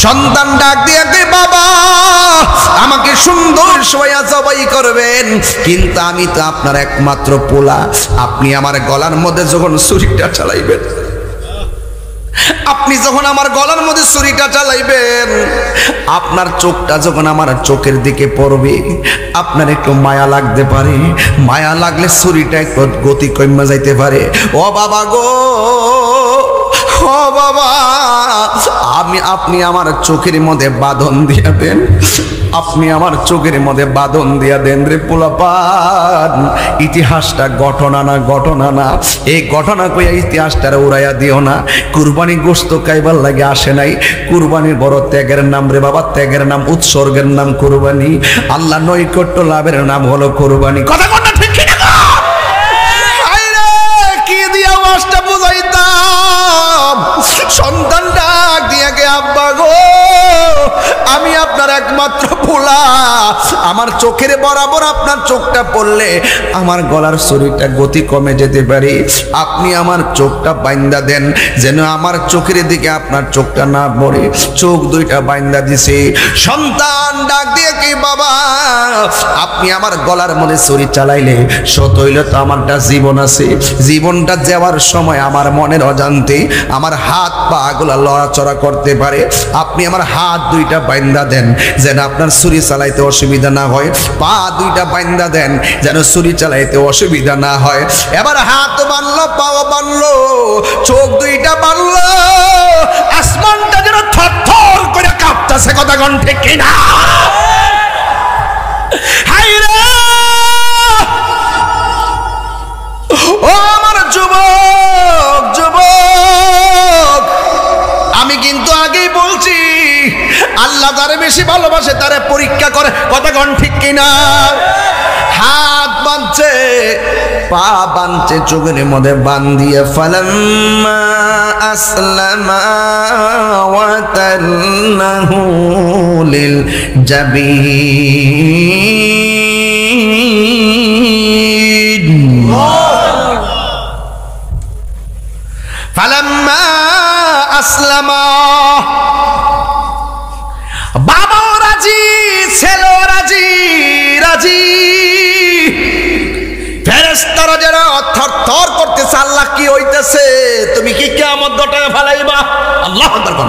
সন্তান ডাক দিয়ে কই বাবা আমাকে সুন্দর সোয়া জবাই করবেন, কিন্তু আমি তো আপনার একমাত্র পোলা, আপনি আমার গলার মধ্যে যখন ছুরিটা চালাইবেন, আপনি যখন আমার গলার মধ্যে ছুরিটা চালাইবেন, আপনার চোখটা যখন আমার চোখের দিকে পড়বে, আপনার একটু মায়া লাগতে পারে, মায়া লাগলে ছুরিটা একটু গতি কমে যাইতে পারে। ও বাবা গো, ও বাবা, আপনি আমার চোখের মধ্যে বাঁধন দিয়া দেন, আপনি আমার চোখের মধ্যে বাঁধন দিয়া দেন রে পোলাপান। ইতিহাসটা ঘটনা না, ঘটনা না, এই ঘটনা কইয়া ইতিহাসটা উড়াইয়া দিও না। কুরবানি গোশত খাইবার লাগে আসে নাই, কুরবানির বড় ত্যাগের নাম রে বাবা, ত্যাগের নাম, উৎসর্গের নাম কুরবানি, আল্লাহ নৈকট্য লাভের নাম হলো কুরবানি। কথা কথা ঠিক কিনা? আইরে কি দিয়া ওয়াজটা বুঝাইতাম, সন্তান ডাক দিয়া গে আব্বা গো আমি আপনার একমাত্র পোলা, আমার চোখের বরাবর আপনার চোখটা পড়লে আমার গলার শরীরটা গতি কমে যেতে পারে, আপনি আমার চোখটা বাইন্দা দেন যেন আমার চোখের দিকে আপনার চোখটা না পড়ে। চোখ দুইটা বাইন্দা দিছে। সন্তান ডাক দিয়ে কি বাবা আপনি আমার গলার মধ্যে ছুরি চালাইলে সত হইলে তো আমারটা জীবন আছে, জীবনটা যাওয়ার সময় আমার মনের অজান্তে আমার হাত পা গুলা লড়াচড়া করতে পারে, আপনি আমার হাত দুইটা বাইন্দা দেন যেন আপনার ছুরি চালাইতে অসুবিধা না হয়, পা দুইটা বাইন্দা দেন যেন ছুরি চালাইতে অসুবিধা না হয়। এবার হাত বানলো, পাও বানলো, চোখ দুইটা বানলো, আসমানটা যেন থরথর করে কাঁপতেছে। কথা কোন ঠিক কিনা? হায়রে ও আমার যুবক, যুবক আমি কিন্তু আগেই বলছি আল্লাহ যারে বেশি ভালোবাসে তারে পরীক্ষা করে। কথা কোন ঠিক কিনা? হাত বাঁধছে, পা বাঁধছে, চোখের মধ্যে বান্ধিয়ে ফালাম্মা আসলামা ওয়া তাল্লাহু লিল জাবিন, ফালাম্মা আসলামা, বাবাও রাজি, ছেলেও রাজি, রাজি। ফেরেশতারা যারা থরথর করতেছে, আল্লাহ কি হইতেছে, তুমি কি কিয়ামত ঘটায় ফেলাইবা? আল্লাহু আকবার।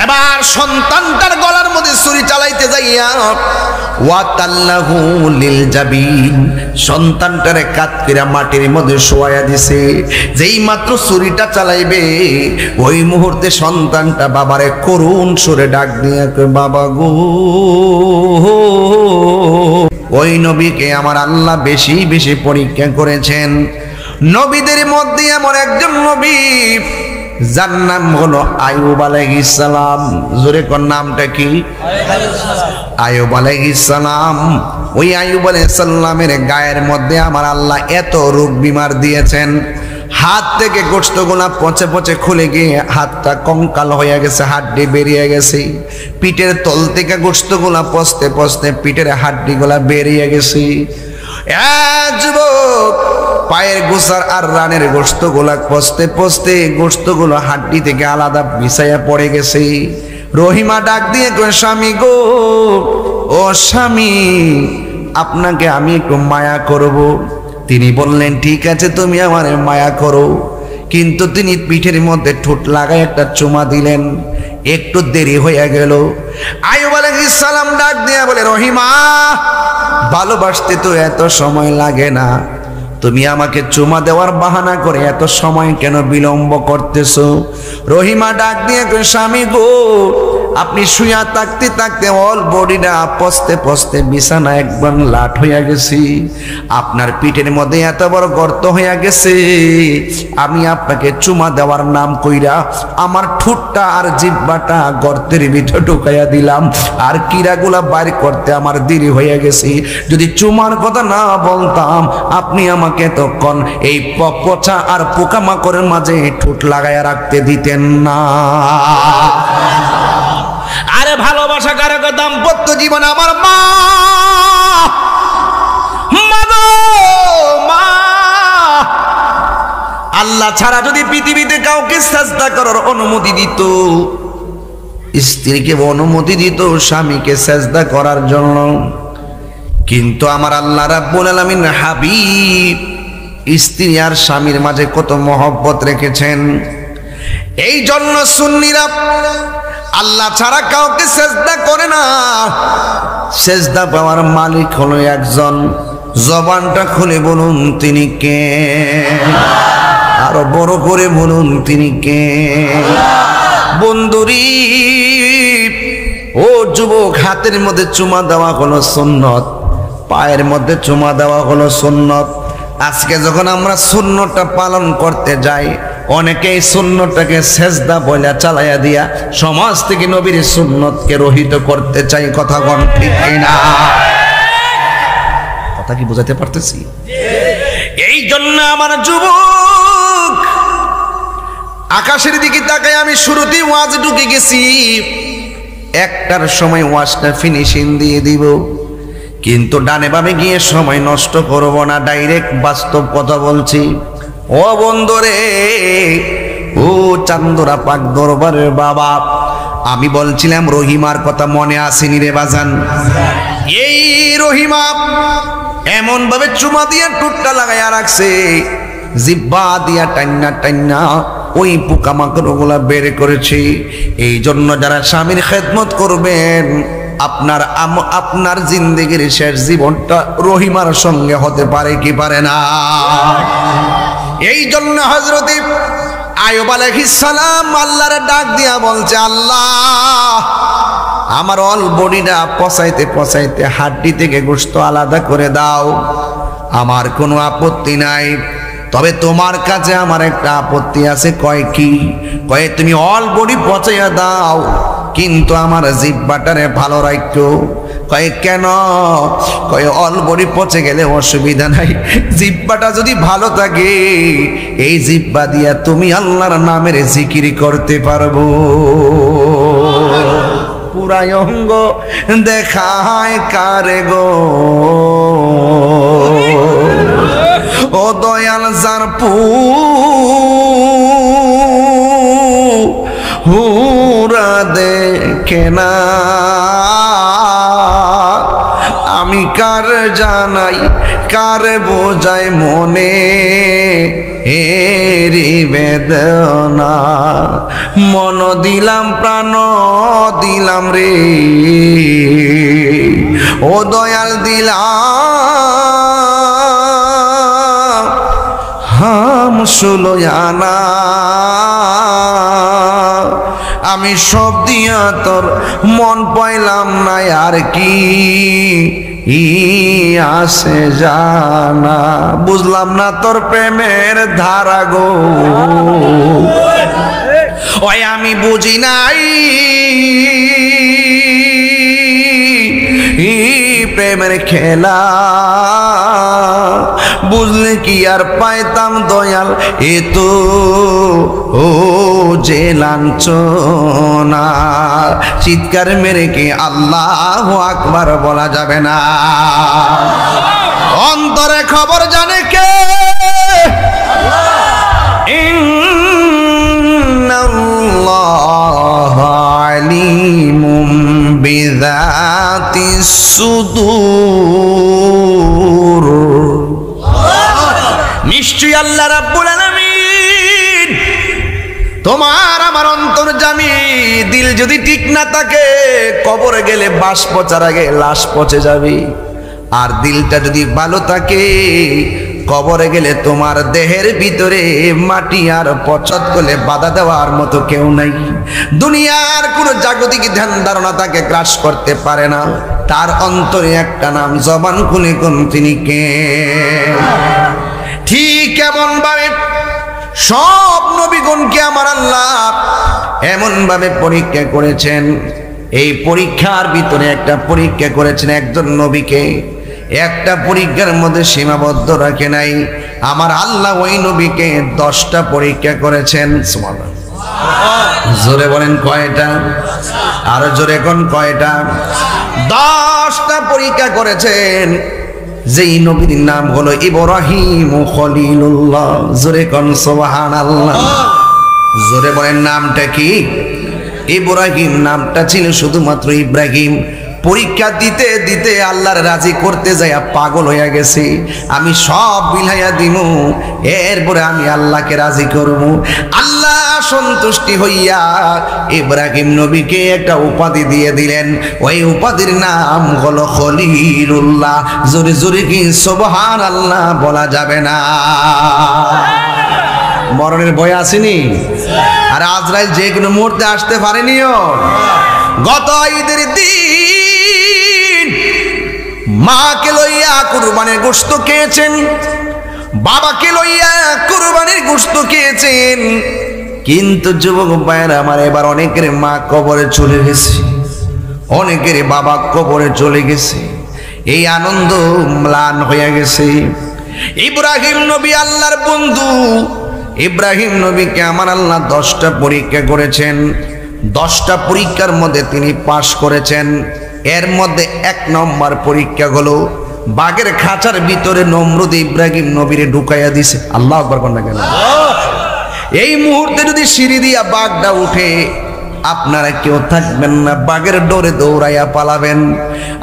এবার সন্তানটার গলার মধ্যে ছুরি চালাইতে যাইয়া ওয়া তাল্লাহু লিল জাবিন, সন্তানটারে কাত করে মাটির মধ্যে শোয়াইয়া দিছে। যেই মাত্র ছুরিটা চালাইবে ওই মুহূর্তে সন্তানটা বাবারে করুণ সুরে ডাক দিয়ে কয় বাবা গো। ওই নবীকে আমার আল্লাহ বেশি বেশি পরীক্ষা করেছেন। নবীদের মধ্যে এমন একজন নবী যার নাম হলো আইয়ুব আলাইহিস সালাম। জোরে কোন নামটা কি? আইয়ুব আলাইহিস সালাম। ওই আইয়ুব আলাইহিস সালামের গায়ের মধ্যে আমার আল্লাহ এত রোগ বিমার দিয়েছেন, হাত থেকে গোশতগুলা পচে পচে খুলে গিয়ে হাতটা কঙ্কাল হয়ে গেছে, হাড্ডি বেরিয়ে গেছে। পিঠের তল থেকে গোশতগুলা পচতে পচতে পিঠের হাড্ডিগুলা বেরিয়ে গেছে। যুবক পায়ের গোসার আর রানের গোশতগুলা পচতে পচতে গোশতগুলো হাড্ডি থেকে আলাদা বিছাইয়া পড়ে গেছে। রহিমা ডাক দিয়ে কয় স্বামী গো, ও স্বামী আপনাকে আমি একটু মায়া করব। তিনি বললেন ঠিক আছে তুমি আমার মায়া করো, কিন্তু তিনি পিঠের মধ্যে ঠোঁট লাগায় একটা চুমা দিলেন। একটু দেরি হয়ে গেল। আইয়ুব আলাইহিস সালাম ডাক দিয়া বলে রহিমা ভালোবাসতে তো এত সময় লাগে না, তুমি আমাকে চুমা দেওয়ার বাহানা করে এত সময় কেন বিলম্ব করতেছো? রহিমা ডাক দিয়ে কয় স্বামী গো আপনি শুয়া থাকতে থাকতে অল বডিটা পচতে পচতে বিছানা একবার লাট হইয়া গেছি, আপনার পিঠের মধ্যে এত বড় গর্ত হইয়া গেছে, আমি আপনাকে চুমা দেওয়ার নাম কইরা আমার ঠোঁটটা আর জিহ্বাটা গর্তের ভিতরে ঢুকাইয়া দিলাম, আর কিরাগুলা বাইর করতে আমার দেরি হইয়া গেছে। যদি চুমার কথা না বলতাম আপনি আমাকে তখন এই পচা আর পোকামাকড়ের মাঝে ঠোঁট লাগাইয়া রাখতে দিতেন না। আরে ভালোবাসা কারক দাম্পত্য জীবন আমার মা, মা আল্লাহ ছাড়া যদি পৃথিবীতে কাউকে সাজদা করার অনুমতি দিত, স্ত্রীকে অনুমতি দিত স্বামীকে সাজদা করার জন্য, কিন্তু আমার আল্লাহ রাব্বুল আলামিন হাবিব স্ত্রী আর স্বামীর মাঝে কত মহব্বত রেখেছেন। এই জন্য সুন্নিরা আল্লাহ ছাড়া কাউকে সেজদা করে না। সেজদা পাওয়ার মালিক হলো একজন। জবানটা খুলে বলুন তিনি কে? আরো বড় করে বলুন তিনি কে? বন্ধুরি ও যুবক, হাতের মধ্যে চুমা দেওয়া হলো সুন্নত, পায়ের মধ্যে চুমা দেওয়া হলো সুন্নত। আজকে যখন আমরা সুন্নতটা পালন করতে যাই, অনেকেই সুন্নতটাকে সেজদা বলে চালাইয়া দিয়া সমাজ থেকে নবীর সুন্নতকে রহিত করতে চাই। কথা কোন ঠিক কিনা? কথা কি বোঝাতে পারতেছি? এই জন্য আমার যুবক, আকাশের দিকে তাকাই আমি শুরুতেই ওয়াজ ঢুকে গেছি, একটার সময় ওয়াজটা ফিনিশিং দিয়ে দিব, কিন্তু ডানে বামে গিয়ে সময় নষ্ট করব না, ডাইরেক্ট বাস্তব কথা বলছি। ও বন্ধুরে, ও চান্দুরা পাক দরবারের বাবা, আমি বলছিলাম রহিমার কথা মনে আসেনি রে বাজান? এই রহিমা এমন ভাবে চুমা দিয়ে টুটটা লাগাইয়া রাখছে, জিব্বা দিয়া টান্না টান্না ওই পোকামাকড় গুলা বের করেছে। এই জন্য যারা স্বামীর খেদমত করবেন, আপনার জিন্দেগির শেষ জীবনটা রহিমার সঙ্গে হতে পারে কি পারে না? এই জন্য হযরত আইয়ুব আলাইহিস সালাম আল্লাহর ডাক দিয়া বলছে, আল্লাহ আমার অল বডিটা পচাইতে পচাইতে হাড্ডি থেকে গোশত আলাদা করে দাও, আমার কোনো আপত্তি নাই, তবে তোমার কাছে আমার একটা আপত্তি আছে। কয় কি? কয় তুমি অল বডি পচাইয়া দাও, কিন্তু আমার জিহ্বাটারে ভালো রাখো। কয় কেন? কয় অল বডি পচে গেলে অসুবিধা নাই, জিহ্বাটা যদি ভালো থাকে এই জিহ্বা দিয়া তুমি আল্লাহর নামের জিকির করতে পারবো। পুরাই অঙ্গ দেখায় কারে গো, ও দয়াল যার পুরা দেখে না, আমি কার জানাই কার বোঝাই মনে এরি বেদনা, মন দিলাম প্রাণ দিলাম রে, ও দয়াল দিলাম হাম সুলয়ানা, আমি সব দিয়া তোর মন পাইলাম না, আর কি আসে জানা, বুঝলাম না তোর প্রেমের ধারা গো, ওই আমি বুঝি নাই প্রেমের খেলা, বুঝলে কি আর পাইতাম দয়াল এ তো ও যে লাঞ্ছনা, চিৎকার মেরে কি আল্লাহু আকবার বলা যাবে না? অন্তরে খবর জানে কে? ইন্নাল্লাহু আলিমুম বিযাতিস সুদূর, নিশ্চয়ই আল্লাহ রাব্বুল আলামিন তোমার আমার অন্তর্যামী। দিল যদি ঠিক না থাকে, কবরে গেলে বাস পচার আগে লাশ পচে যাবে, আর দিলটা যদি ভালো থাকে, কবরে গেলে তোমার দেহের ভিতরে মাটি আর পচত করলে বাধা দেওয়ার মতো কেউ নাই। দুনিয়ার কোনো জাগতিক ধ্যান ধারণা তাকে গ্রাস করতে পারে না। তার অন্তরে একটা নাম, জবান খুলে কোন তিনি কে? ঠিক এমন ভাবে সব নবীগণকে আমার আল্লাহ এমন ভাবে পরীক্ষা করেছেন। এই পরীক্ষার ভিতরে একটা পরীক্ষা করেছেন একজন নবীকে, একটা পরীক্ষার মধ্যে সীমাবদ্ধ রাখে নাই। আমার আল্লাহ ওই নবীকে 10টা পরীক্ষা করেছেন। সুবহানাল্লাহ, জোরে বলেন কয়টা? আরো জোরে কোন কয়টা? 10টা পরীক্ষা করেছেন। যেই নবীর নাম হলো ইব্রাহিম খলিলুল্লাহ। জোরে কোন সুবহানাল্লাহ। জোরে বলেন নামটা কি? ইব্রাহিম নামটা ছিল শুধুমাত্র ইব্রাহিম। পরীক্ষা দিতে দিতে আল্লাহর রাজি করতে যাইয়া পাগল হইয়া গেছে, আমি সব বিলাইয়া দিমু, এরপরে আমি আল্লাহকে রাজি করব। আল্লাহ সন্তুষ্টি হইয়া ইব্রাহিম নবীকে একটা উপাধি দিয়ে দিলেন, ওই উপাধির নাম হলো খলিলুল্লাহ। জোরে জোরে কি সুবহানাল্লাহ বলা যাবে না? মরণের ভয় আসেনি? আর আজরাইল যে কোনো মুহূর্তে আসতে পারেনিও। গত ঈদের দিন মাকে লইয়া কুরবানির গোশত খেয়েছেন, বাবাকে লইয়া কুরবানির গোশত খেয়েছেন, কিন্তু যুবক ভাইয়েরা আমার, এবার অনেকের মা কবরে চলে গেছে, অনেকের বাবা কবরে চলে গেছে, এই আনন্দ ম্লান হয়ে গেছে। ইব্রাহিম নবী আল্লাহর বন্ধু, ইব্রাহিম নবীকে আমার আল্লাহ 10টা পরীক্ষা করেছেন, 10টা পরীক্ষার মধ্যে তিনি পাশ করেছেন। এর মধ্যে 1 নম্বর পরীক্ষা হলো বাঘের খাঁচার ভিতরে নমরুদ ইব্রাহিম নবীরে ঢুকাইয়া দিছে। আল্লাহু আকবার কোন না কেন? এই মুহূর্তে যদি সিঁড়ি দিয়া বাঘটা উঠে, আপনারা কেউ থাকবেন না, বাঘের ডরে দৌড়াইয়া পালাবেন।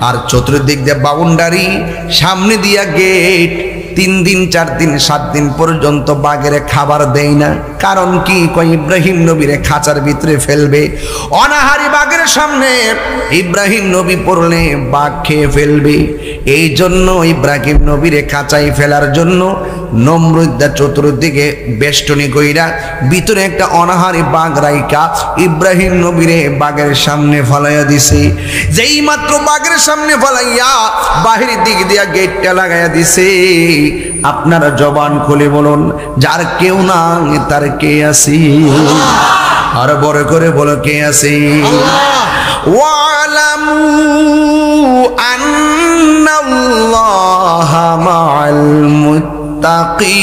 আর চতুর্দিক দিয়ে বাউন্ডারি, সামনে দিয়া গেট। 3 দিন 4 দিন 7 দিন পর্যন্ত বাঘের খাবার দেয় না। কারণ কি? কই ইব্রাহিম নবীরে খাঁচার ভিতরে ফেলবে। অনাহারি বাঘের সামনে ইব্রাহিম নবী পড়লে বাঘ খেয়ে ফেলবে। এই জন্য ইব্রাহিম নবীরে খাঁচায় ফেলার জন্য নমরুদা চতুর্দিকে বেষ্টনী কইরা ভিতরে একটা অনাহারি বাঘ রাইকা ইব্রাহিম নবীরে বাঘের সামনে ফলাইয়া দিছে। যেই মাত্র বাঘের সামনে ফলাইয়া বাহির দিক দিয়া গেটটা লাগাইয়া দিছে, আপনারা জবান খুলে বলুন, যার কেউ না তার কে আছে? আর বড় করে বলো, কে আছে? ওয়ালামু আন্নাল্লাহা মাআল মুত্তাকিন।